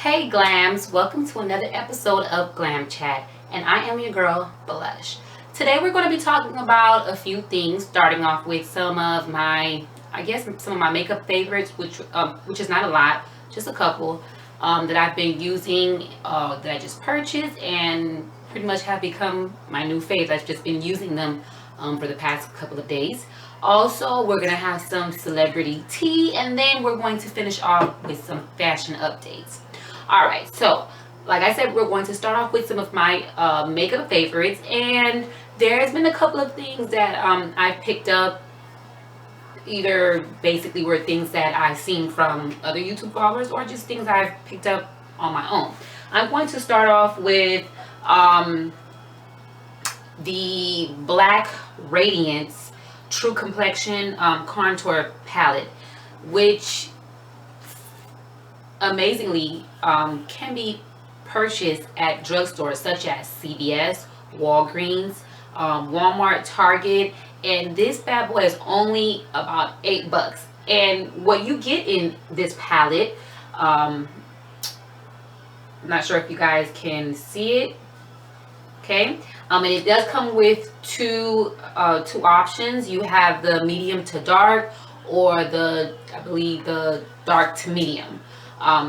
Hey Glams, welcome to another episode of Glam Chat, and I am your girl, Blush. Today we're going to be talking about a few things, starting off with some of my makeup favorites, which is not a lot, just a couple, that I've been using, that I just purchased, and pretty much have become my new fave. I've just been using them for the past couple of days. Also, we're going to have some celebrity tea, and then we're going to finish off with some fashion updates. Alright, so like I said, we're going to start off with some of my makeup favorites, and there's been a couple of things that I've picked up, either basically were things that I've seen from other YouTube followers or just things I've picked up on my own. I'm going to start off with the Black Radiance True Complexion Contour Palette, which amazingly can be purchased at drugstores such as CVS, Walgreens, Walmart, Target, and this bad boy is only about $8. And what you get in this palette, I'm not sure if you guys can see it, okay, and it does come with two options. You have the medium to dark, or I believe the dark to medium.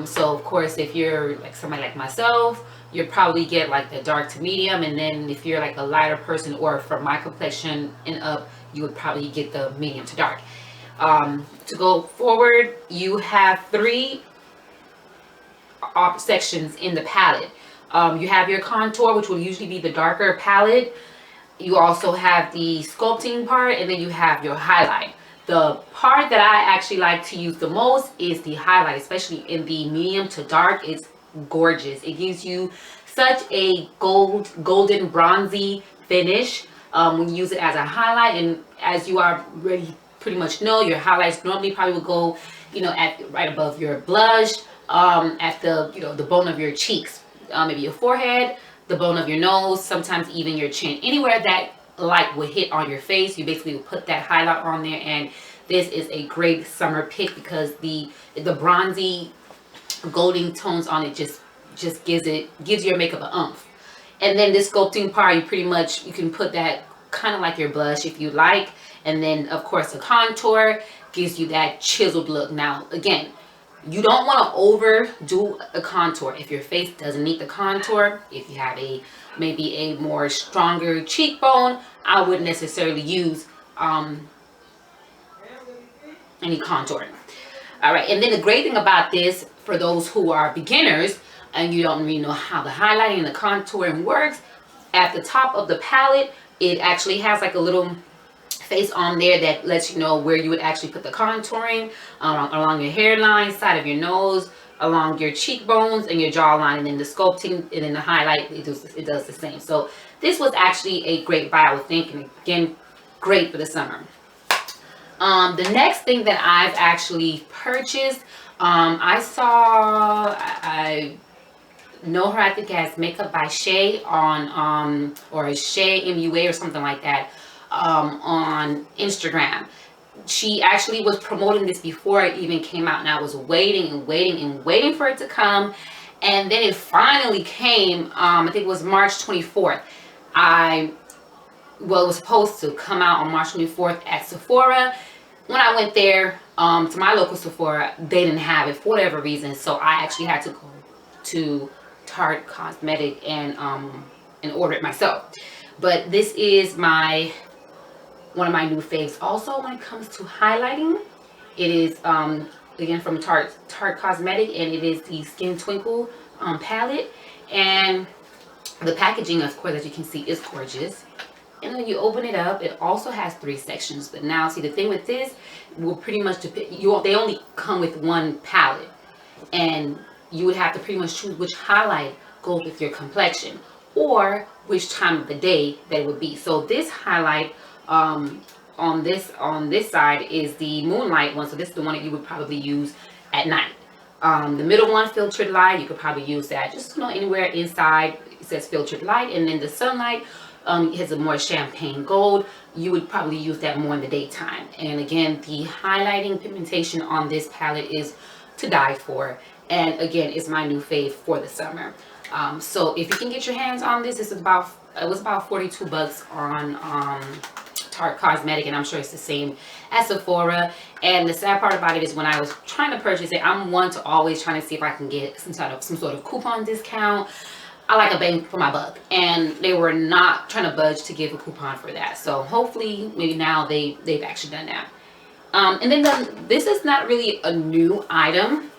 So of course, if you're like somebody like myself, you'll probably get like the dark to medium, and then if you're like a lighter person, or for my complexion and up, you would probably get the medium to dark. To go forward, you have three sections in the palette. You have your contour, which will usually be the darker palette. You also have the sculpting part, and then you have your highlight. The part that I actually like to use the most is the highlight, especially in the medium to dark. It's gorgeous. It gives you such a golden bronzy finish when you use it as a highlight. And as you already pretty much know, your highlights normally probably will go, at right above your blush, at the the bone of your cheeks, maybe your forehead, the bone of your nose, sometimes even your chin, anywhere that light would hit on your face. You basically would put that highlight on there, and this is a great summer pick because the bronzy golden tones on it just gives your makeup an oomph. And then this sculpting part, you can put that kind of like your blush if you like, and then of course the contour gives you that chiseled look. Now again, you don't want to overdo a contour. If your face doesn't need the contour, if you have maybe a more stronger cheekbone, I wouldn't necessarily use any contouring. All right, and then the great thing about this, for those who are beginners and you don't really know how the highlighting and the contouring works, at the top of the palette, it actually has like a little face on there that lets you know where you would actually put the contouring, along your hairline, side of your nose, along your cheekbones and your jawline, and then the sculpting and then the highlight, it does the same. So this was actually a great buy, I would think, and again, great for the summer. The next thing that I've actually purchased, I know her, I think, as Makeup by Shay on or Shay MUA or something like that, on Instagram. She actually was promoting this before it even came out, and I was waiting and waiting and waiting for it to come, and then it finally came. I think it was March 24th. It was supposed to come out on March 24th at Sephora. When I went there, to my local Sephora, they didn't have it for whatever reason, so I actually had to go to Tarte Cosmetic and order it myself. But this is one of my new faves. Also, when it comes to highlighting, it is again from Tarte Cosmetic, and it is the Skin Twinkle palette. And the packaging, of course, as you can see, is gorgeous. And when you open it up, it also has three sections. But now, see, the thing with this will pretty much depend. They only come with one palette, and you would have to pretty much choose which highlight goes with your complexion, or which time of the day that it would be. So this highlight on this side is the Moonlight one. So this is the one that you would probably use at night. The middle one, Filtered Light, you could probably use that just anywhere inside. It says Filtered Light. And then the Sunlight has a more champagne gold. You would probably use that more in the daytime. And again, the highlighting pigmentation on this palette is to die for. And again, it's my new fave for the summer. So if you can get your hands on this, it was about 42 bucks on Tarte Cosmetic, and I'm sure it's the same at Sephora. And the sad part about it is when I was trying to purchase it, I'm one to always trying to see if I can get some sort of coupon discount. I like a bang for my buck, and they were not trying to budge to give a coupon for that. So hopefully, maybe now they've actually done that. And then this is not really a new item.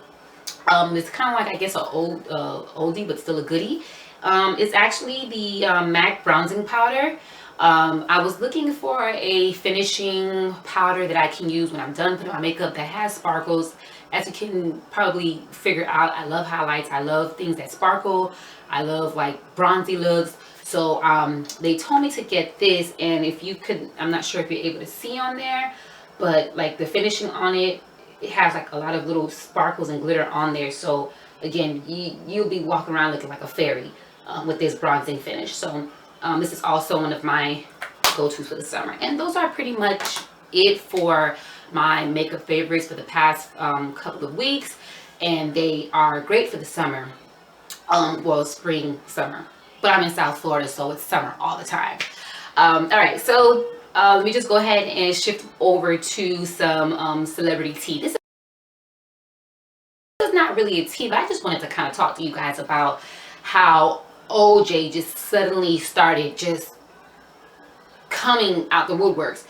It's kind of like, I guess, an oldie, but still a goodie. It's actually the MAC bronzing powder. I was looking for a finishing powder that I can use when I'm done putting my makeup that has sparkles. As you can probably figure out, I love highlights. I love things that sparkle. I love like bronzy looks. So they told me to get this, and if you could, I'm not sure if you're able to see on there, but like the finishing on it, it has like a lot of little sparkles and glitter on there. So again, you'll be walking around looking like a fairy with this bronzing finish. So this is also one of my go-tos for the summer. And those are pretty much it for my makeup favorites for the past couple of weeks. And they are great for the summer. Well, spring, summer. But I'm in South Florida, so it's summer all the time. All right, so let me just go ahead and shift over to some celebrity tea. This is not really a tea, but I just wanted to kind of talk to you guys about how OJ just suddenly started just coming out the woodworks.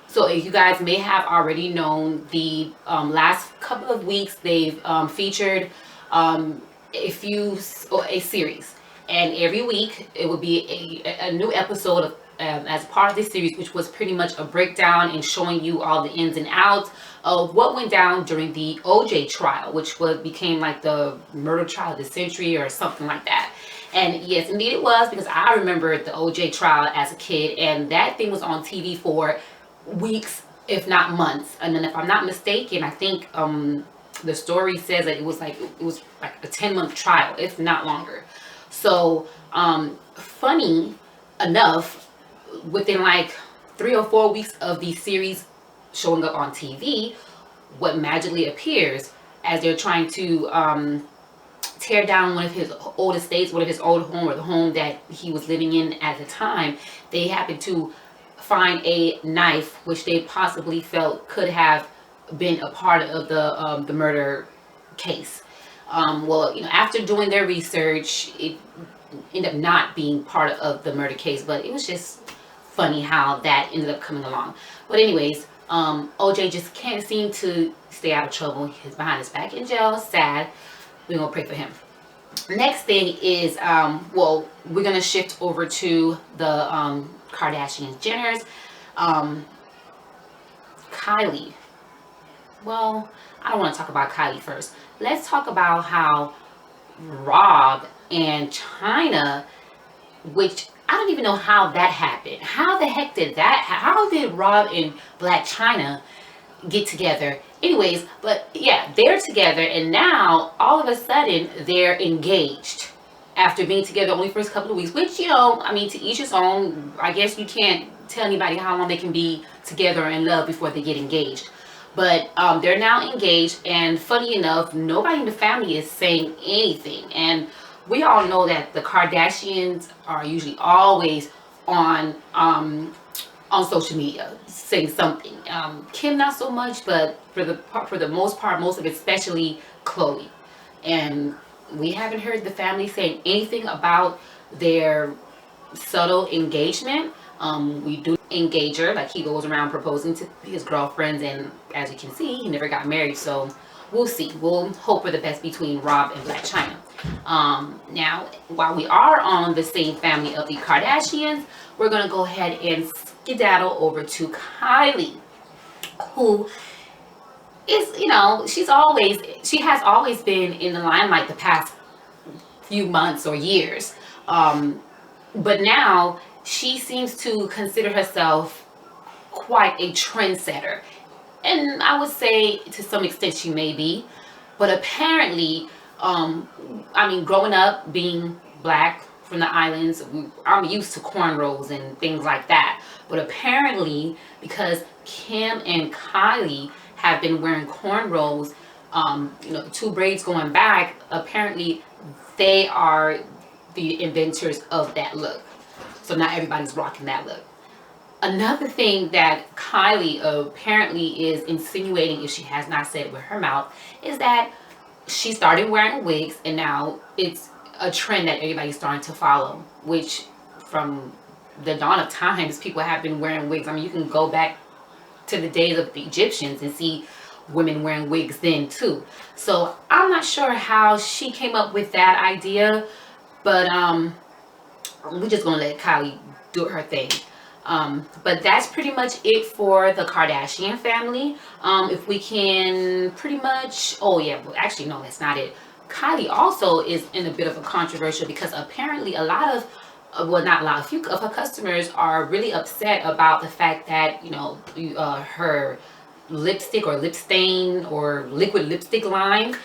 So if you guys may have already known, the last couple of weeks they've featured a series, and every week it would be a new episode of as part of this series, which was pretty much a breakdown and showing you all the ins and outs of what went down during the OJ trial, which became like the murder trial of the century or something like that. And yes, indeed it was, because I remember the OJ trial as a kid, and that thing was on TV for weeks, if not months. And then if I'm not mistaken, I think the story says that it was like a 10-month trial, if not longer. So funny enough, within like 3 or 4 weeks of the series showing up on TV, what magically appears as they're trying to tear down one of his old estates, one of his old home, or the home that he was living in at the time, they happened to find a knife which they possibly felt could have been a part of the murder case. Well, you know, after doing their research, it ended up not being part of the murder case, but it was just funny how that ended up coming along. But anyways, OJ just can't seem to stay out of trouble. He's behind his back in jail. Sad. We're gonna pray for him. Next thing is, well, we're gonna shift over to the Kardashian Jenners. Kylie. Well, I don't want to talk about Kylie first. Let's talk about how Rob and China, which I don't even know how that happened. How the heck did that? How did Rob and Black China get together? Anyways, but yeah, they're together, and now all of a sudden they're engaged after being together only for a couple of weeks. Which, you know, I mean, to each his own. I guess you can't tell anybody how long they can be together in love before they get engaged. But they're now engaged, and funny enough, nobody in the family is saying anything. And we all know that the Kardashians are usually always on social media saying something. Kim not so much, but for the most part, most of it, especially Khloe. And we haven't heard the family saying anything about their subtle engagement. We do engage her, like he goes around proposing to his girlfriends, and as you can see, he never got married. So we'll see. We'll hope for the best between Rob and Blac Chyna. Now, while we are on the same family of the Kardashians, we're gonna go ahead and skedaddle over to Kylie, who is, you know, she has always been in the limelight the past few months or years, but now she seems to consider herself quite a trendsetter, and I would say to some extent she may be, but apparently, I mean, growing up being black from the islands, I'm used to cornrows and things like that, but apparently because Kim and Kylie have been wearing cornrows You know, the two braids going back, apparently they are the inventors of that look. So not everybody's rocking that look. Another thing that Kylie apparently is insinuating, if she has not said it with her mouth, is that she started wearing wigs, and now it's a trend that everybody's starting to follow, which from the dawn of times, people have been wearing wigs. I mean, you can go back to the days of the Egyptians and see women wearing wigs then too. So I'm not sure how she came up with that idea, but we're just gonna let Kylie do her thing. But that's pretty much it for the Kardashian family. If we can pretty much, oh yeah, well actually no, that's not it. Kylie also is in a bit of a controversial because apparently a lot of, well not a lot, a few of her customers are really upset about the fact that, you know, her lipstick or lip stain or liquid lipstick line,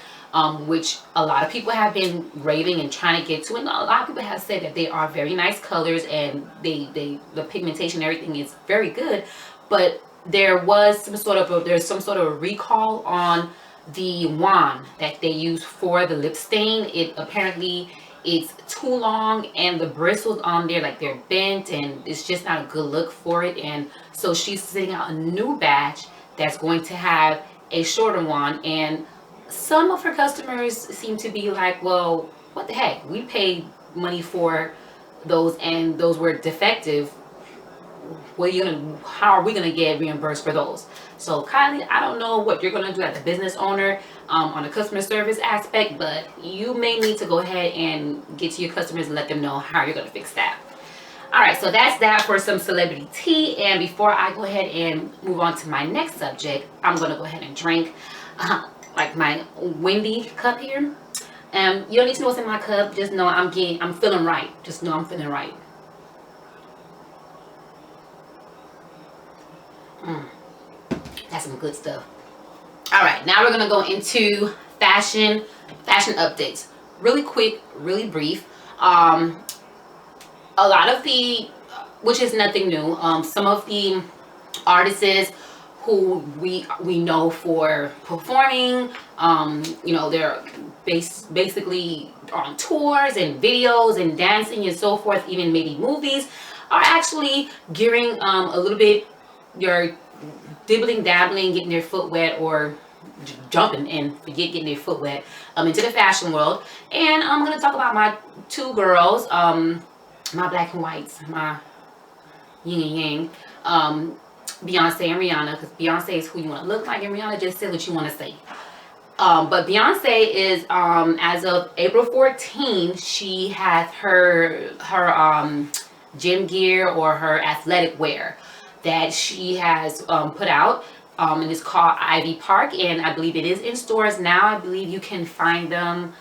which a lot of people have been raving and trying to get to, and a lot of people have said that they are very nice colors and the pigmentation and everything is very good, but there's some sort of a recall on the wand that they use for the lip stain. It apparently it's too long and the bristles on there, like they're bent, and it's just not a good look for it. And so she's sending out a new batch that's going to have a shorter wand, and some of her customers seem to be like, well, what the heck, we paid money for those and those were defective. How are we gonna get reimbursed for those? So Kylie, I don't know what you're gonna do as a business owner on the customer service aspect, but you may need to go ahead and get to your customers and let them know how you're gonna fix that. All right, so that's that for some celebrity tea. And before I go ahead and move on to my next subject, I'm gonna go ahead and drink like my Wendy cup here. You don't need to know what's in my cup. Just know I'm feeling right. Just know I'm feeling right. That's some good stuff. All right, now we're gonna go into fashion updates. Really quick, really brief. A lot of the, which is nothing new, some of the artists who we know for performing, you know, they're basically on tours and videos and dancing and so forth, even maybe movies, are actually gearing a little bit, you're dibbling dabbling, getting their foot wet, or jumping and forget getting their foot wet into the fashion world. And I'm gonna talk about my two girls, my black and whites, my yin and yang, Beyonce and Rihanna, because Beyonce is who you want to look like, and Rihanna just said what you want to say. But Beyonce is, as of April 14, she has her gym gear or her athletic wear that she has put out, and it's called Ivy Park, and I believe it is in stores now. I believe you can find them.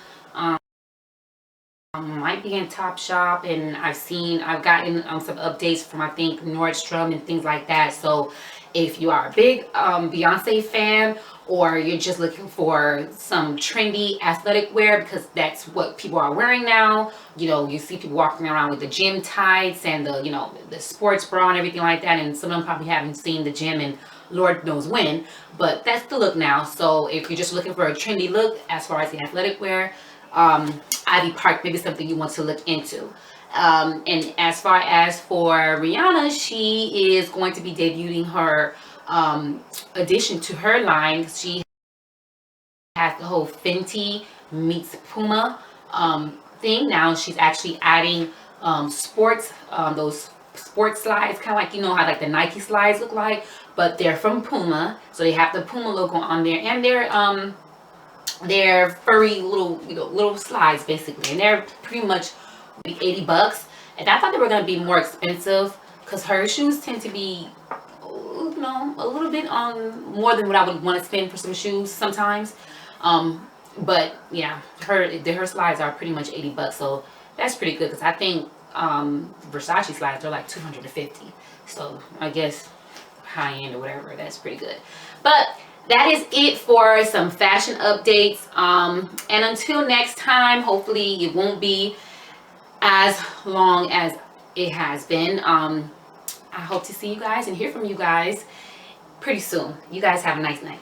Might be in Topshop, and I've gotten some updates from, I think, Nordstrom and things like that. So if you are a big Beyonce fan, or you're just looking for some trendy athletic wear, because that's what people are wearing now, you know, you see people walking around with the gym tights and the, you know, the sports bra and everything like that, and some of them probably haven't seen the gym and Lord knows when, but that's the look now. So if you're just looking for a trendy look as far as the athletic wear, Ivy Park may be something you want to look into. And as far as for Rihanna, she is going to be debuting her addition to her line. She has the whole Fenty meets Puma thing. Now she's actually adding sports, those sports slides, kind of like, you know how like the Nike slides look like, but they're from Puma. So they have the Puma logo on there, and they're furry little, you know, little slides basically, and they're pretty much like $80. And I thought they were going to be more expensive because her shoes tend to be, you know, a little bit on more than what I would want to spend for some shoes sometimes. But yeah, her slides are pretty much $80, so that's pretty good, because I think Versace slides are like $250. So I guess high end or whatever, that's pretty good. But that is it for some fashion updates. And until next time, hopefully it won't be as long as it has been. I hope to see you guys and hear from you guys pretty soon. You guys have a nice night.